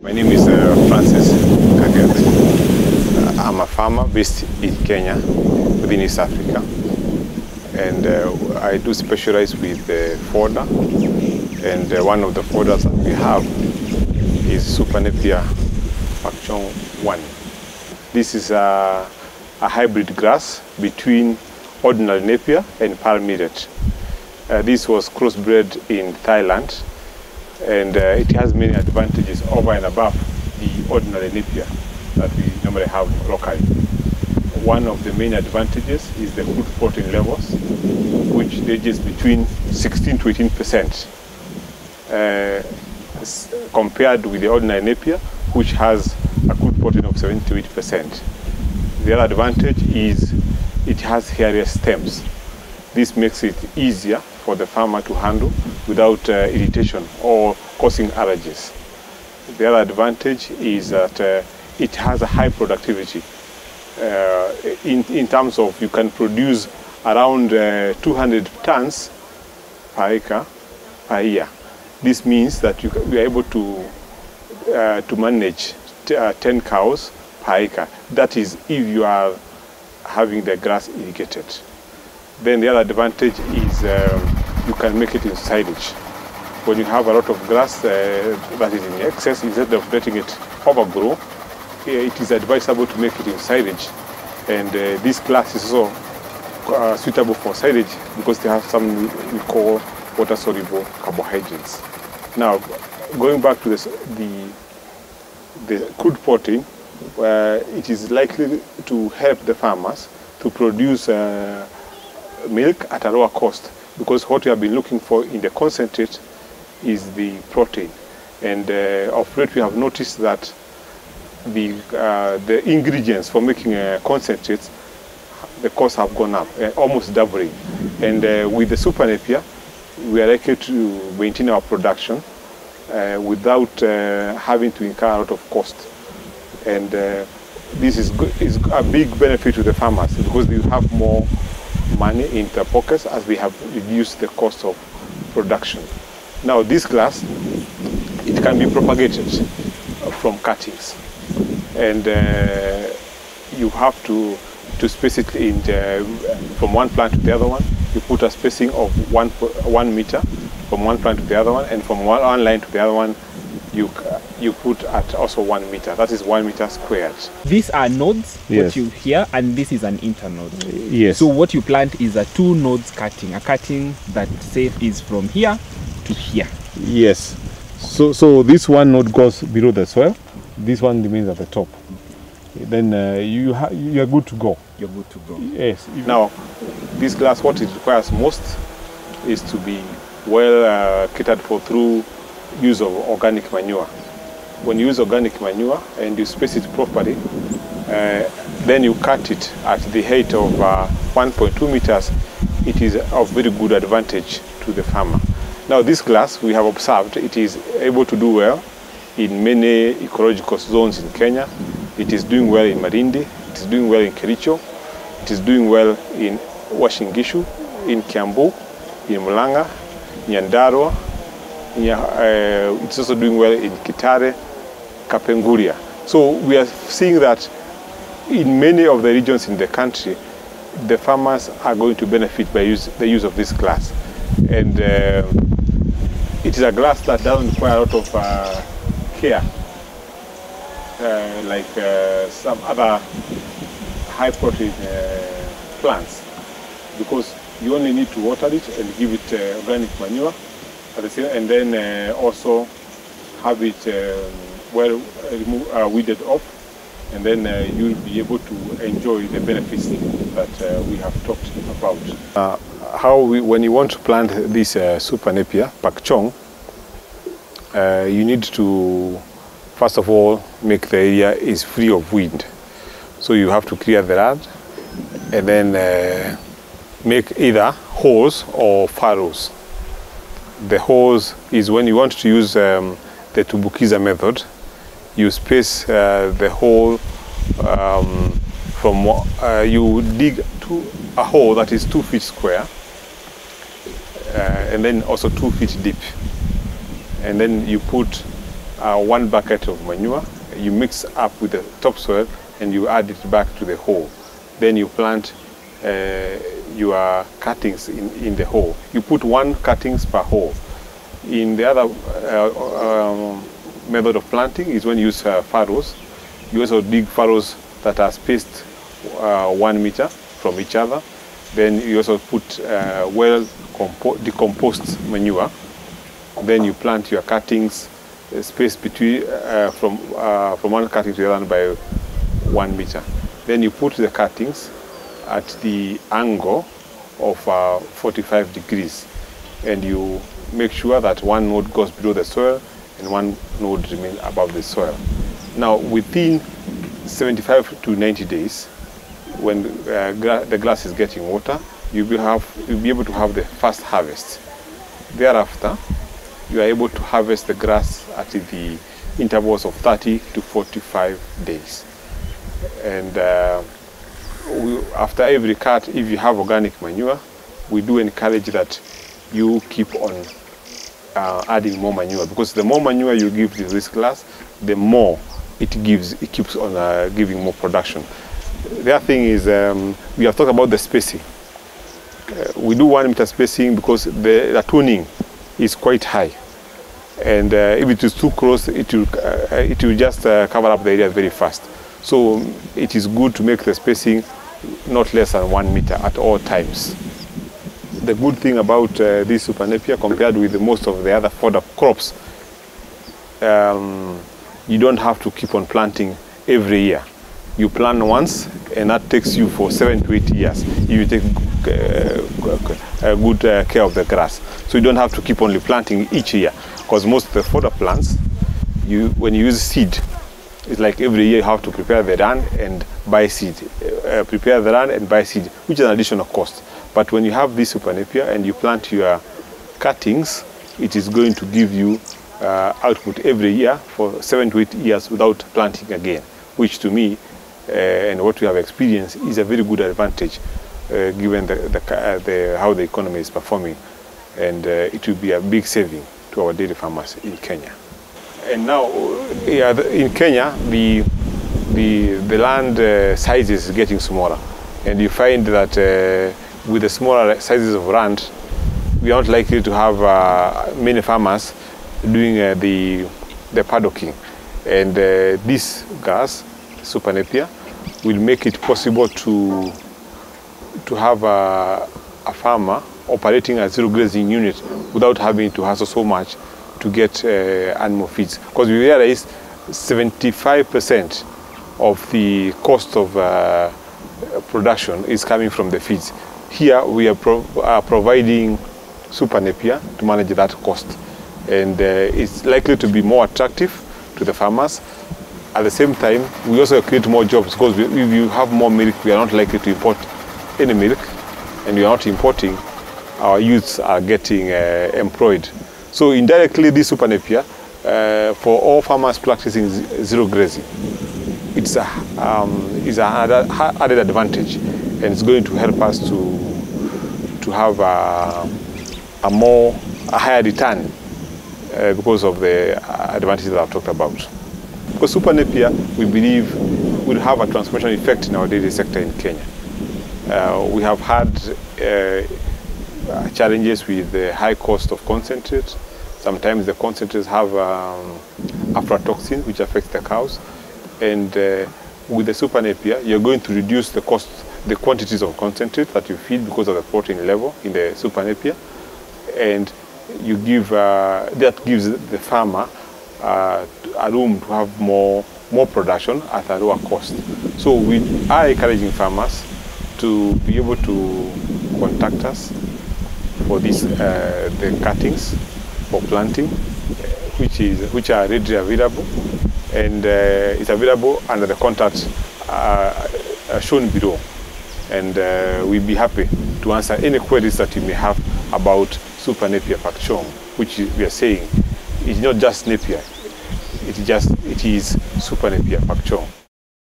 My name is Francis Kagere. I'm a farmer based in Kenya, within East Africa. And I do specialize with fodder. And one of the fodders that we have is Napier Pakchong 1. This is a hybrid grass between ordinary Napier and pearl millet. This was crossbred in Thailand, and it has many advantages over and above the ordinary Napier that we normally have locally. One of the main advantages is the food protein levels, which ranges between 16 to 18%, compared with the ordinary Napier, which has a crude protein of 7 to 8%. The other advantage is it has hairless stems. This makes it easier for the farmer to handle without irritation or causing allergies. The other advantage is that it has a high productivity. In terms of, you can produce around 200 tons per acre per year. This means that you are able to manage 10 cows per acre. That is if you are having the grass irrigated. Then the other advantage is you can make it in silage. When you have a lot of grass that is in excess, instead of letting it overgrow, it is advisable to make it in silage. And this grass is also suitable for silage because they have something we call water-soluble carbohydrates. Now, going back to the crude protein, it is likely to help the farmers to produce milk at a lower cost, because what we have been looking for in the concentrate is the protein. And of late we have noticed that the ingredients for making concentrates, the costs have gone up, almost doubling. And with the Super Napier, we are likely to maintain our production without having to incur a lot of cost. And this is a big benefit to the farmers because they have more money in their pockets as we have reduced the cost of production. Now this grass, it can be propagated from cuttings, and you have to space it in from one plant to the other one. You put a spacing of 1 meter from one plant to the other one, and from one line to the other one you put at also 1 meter. That is 1 meter squared. These are nodes, yes, what you hear, and this is an internode. Yes. So what you plant is a 2 nodes cutting, a cutting that say is from here to here. Yes. So this one node goes below the soil. This one remains at the top. Then you are good to go. You're good to go. Yes. Now, this grass, what it requires most is to be well catered for through use of organic manure. When you use organic manure and you space it properly, then you cut it at the height of 1.2 meters, it is of very good advantage to the farmer. Now this grass, we have observed, it is able to do well in many ecological zones in Kenya. It is doing well in Malindi, it is doing well in Kericho, it is doing well in Uasin Gishu, in Kiambu, in Mulanga, Nyandarua. It's also doing well in Kitare, Kapenguria. So we are seeing that in many of the regions in the country, the farmers are going to benefit by the use of this grass. And it is a grass that doesn't require a lot of care, like some other high protein plants, because you only need to water it and give it organic manure, and then also have it well weeded off, and then you'll be able to enjoy the benefits that we have talked about. When you want to plant this Super Napier Pakchong, you need to first of all make the area is free of wind. So you have to clear the land and then make either holes or furrows. The holes is when you want to use the Tubukiza method. You space the hole you dig a hole that is 2 feet square and then also 2 feet deep, and then you put 1 bucket of manure, you mix up with the topsoil and you add it back to the hole. Then you plant your cuttings in the hole. You put 1 cuttings per hole. In the other method of planting is when you use furrows. You also dig furrows that are spaced 1 meter from each other. Then you also put decomposed manure. Then you plant your cuttings spaced between from 1 cutting to the other by 1 meter. Then you put the cuttings at the angle of 45 degrees, and you make sure that 1 node goes below the soil and 1 node remains above the soil. Now, within 75 to 90 days, when the grass is getting water, you'll be able to have the first harvest. Thereafter, you are able to harvest the grass at the intervals of 30 to 45 days. And after every cut, if you have organic manure, we do encourage that you keep on adding more manure, because the more manure you give to this grass, the more it keeps on giving more production. The other thing is, we have talked about the spacing. We do 1 meter spacing because the ratooning is quite high, and if it is too close, it will just cover up the area very fast. So it is good to make the spacing not less than 1 meter at all times. The good thing about this Super Napier compared with most of the other fodder crops, you don't have to keep on planting every year. You plant once, and that takes you for 7 to 8 years. You take good care of the grass. So you don't have to keep only planting each year, because most of the fodder plants, when you use seed, it's like every year you have to prepare the land and buy seed. Prepare the land and buy seed, which is an additional cost. But when you have this Super Napier and you plant your cuttings, it is going to give you output every year for 7 to 8 years without planting again, which to me, and what we have experienced, is a very good advantage given how the economy is performing, and it will be a big saving to our dairy farmers in Kenya. And now, in Kenya, the land sizes is getting smaller, and you find that with the smaller sizes of land, we are not likely to have many farmers doing the paddocking, and this gas, Super Napier, will make it possible to have a farmer operating a zero grazing unit without having to hassle so much to get animal feeds. Because we realize 75% of the cost of production is coming from the feeds. Here we are providing Super Napier to manage that cost, and it's likely to be more attractive to the farmers. At the same time, we also create more jobs, because if you have more milk, we are not likely to import any milk, and we are not importing. Our youths are getting employed. So indirectly, this Super Napier, for all farmers practicing zero grazing, it's an added advantage, and it's going to help us to have a higher return because of the advantages that I've talked about. Because Super Napier, we believe, will have a transformation effect in our dairy sector in Kenya. We have had challenges with the high cost of concentrate. Sometimes the concentrates have aflatoxin, which affects the cows. And with the Super Napier, you're going to reduce the quantities of concentrate that you feed because of the protein level in the Super Napier. And you give, that gives the farmer a room to have more production at a lower cost. So we are encouraging farmers to be able to contact us for this, the cuttings for planting, which are readily available, and it's available under the contact shown below. And we'll be happy to answer any queries that you may have about Super Napier Pakchong, which we are saying is not just Napier, it is Super Napier Pakchong.